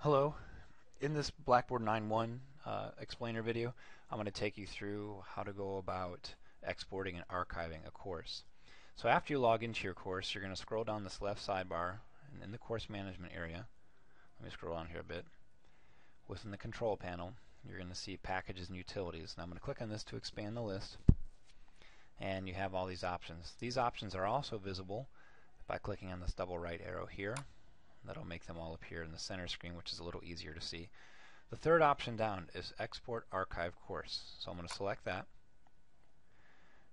Hello. In this Blackboard 9.1 explainer video, I'm going to take you through how to go about exporting and archiving a course. So after you log into your course, you're going to scroll down this left sidebar, and in the course management area, let me scroll down here a bit, within the control panel, you're going to see packages and utilities. And I'm going to click on this to expand the list, and you have all these options. These options are also visible by clicking on this double right arrow here. That'll make them all appear in the center screen, which is a little easier to see. The third option down is Export Archive Course. So I'm going to select that.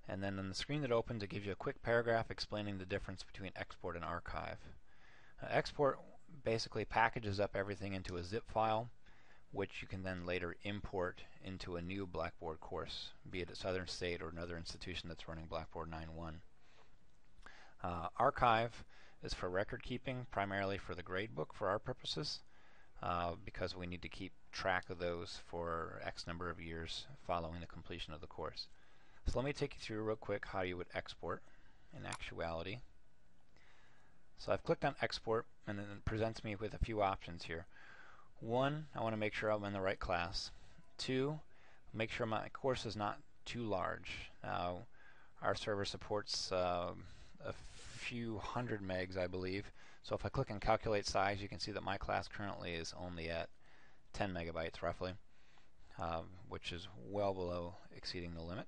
And then on the screen that opens, it gives you a quick paragraph explaining the difference between export and archive. Export basically packages up everything into a zip file, which you can then later import into a new Blackboard course, be it at Southern State or another institution that's running Blackboard 9.1. Archive is for record keeping, primarily for the gradebook for our purposes, because we need to keep track of those for X number of years following the completion of the course. So let me take you through real quick how you would export in actuality. So I've clicked on export, and then it presents me with a few options here. One, I want to make sure I'm in the right class. Two, make sure my course is not too large. Now, our server supports a few hundred megs, I believe. So if I click on calculate size, you can see that my class currently is only at 10 megabytes roughly, which is well below exceeding the limit.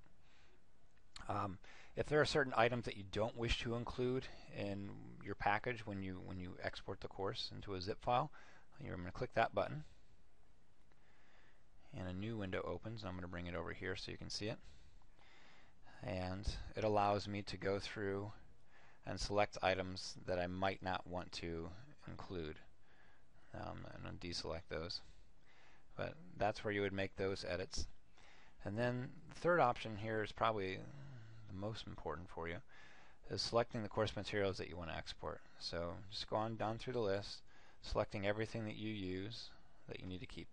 If there are certain items that you don't wish to include in your package when you export the course into a zip file, you're going to click that button, and a new window opens. I'm going to bring it over here so you can see it, and it allows me to go through and select items that I might not want to include. And I'll deselect those. But that's where you would make those edits. And then the third option here is probably the most important for you, is selecting the course materials that you want to export. So just go on down through the list, selecting everything that you use that you need to keep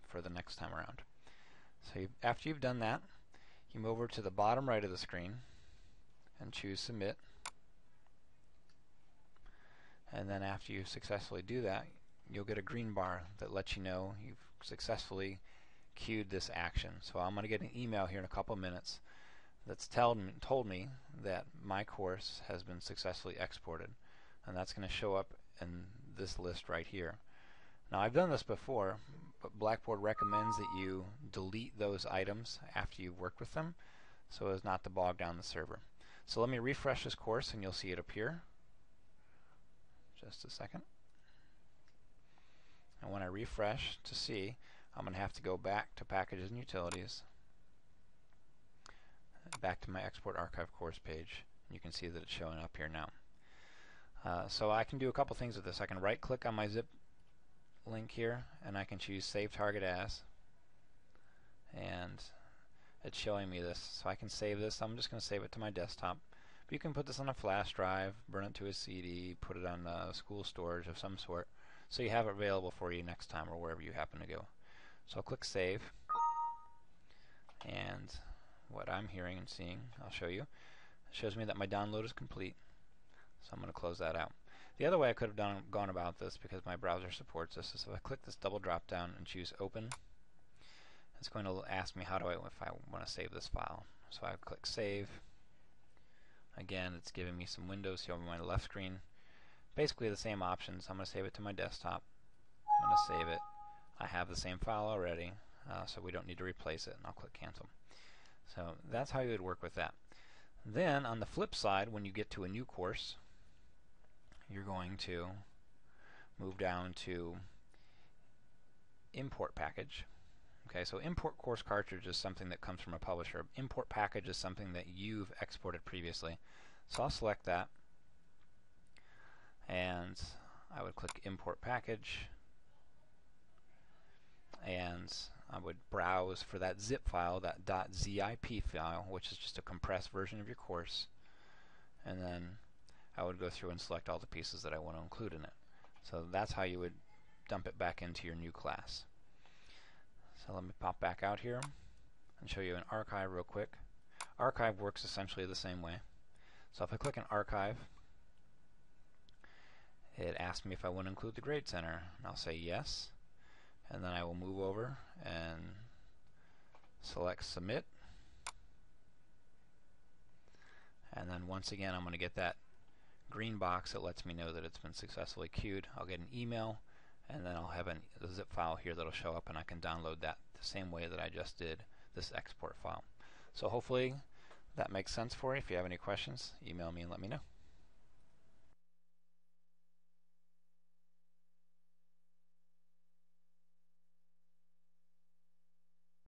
for the next time around. So after you've done that, you move over to the bottom right of the screen and choose Submit. And then after you successfully do that, you'll get a green bar that lets you know you've successfully queued this action. So I'm going to get an email here in a couple of minutes that's told me that my course has been successfully exported, and that's going to show up in this list right here. Now, I've done this before, but Blackboard recommends that you delete those items after you've worked with them so as not to bog down the server. So let me refresh this course and you'll see it appear. Just a second. And when I refresh to see, I'm going to have to go back to Packages and Utilities, back to my Export Archive course page. You can see that it's showing up here now. So I can do a couple things with this. I can right click on my zip link here, and I can choose Save Target As, and it's showing me this. So I can save this. I'm just going to save it to my desktop. But you can put this on a flash drive, burn it to a CD, put it on school storage of some sort, so you have it available for you next time or wherever you happen to go. So I'll click Save, and what I'm hearing and seeing, I'll show you. It shows me that my download is complete, so I'm going to close that out. The other way I could have gone about this, because my browser supports this, is if I click this double drop down and choose Open, it's going to ask me if I want to save this file. So I click Save. Again, it's giving me some windows here on my left screen. Basically the same options. I'm going to save it to my desktop. I'm going to save it. I have the same file already, so we don't need to replace it, and I'll click Cancel. So that's how you would work with that. Then on the flip side, when you get to a new course, you're going to move down to Import Package. Okay, so import course cartridge is something that comes from a publisher. Import package is something that you've exported previously. So I'll select that, and I would click import package, and I would browse for that zip file, that .zip file, which is just a compressed version of your course, and then I would go through and select all the pieces that I want to include in it. So that's how you would dump it back into your new class. So let me pop back out here and show you an archive real quick. Archive works essentially the same way. So if I click on Archive, it asks me if I want to include the Grade Center, and I'll say yes. and then I will move over and select submit, and then once again I'm going to get that green box that lets me know that it's been successfully queued. I'll get an email, and then I'll have a zip file here that'll show up, and I can download that the same way that I just did this export file. So hopefully that makes sense for you. If you have any questions, email me and let me know.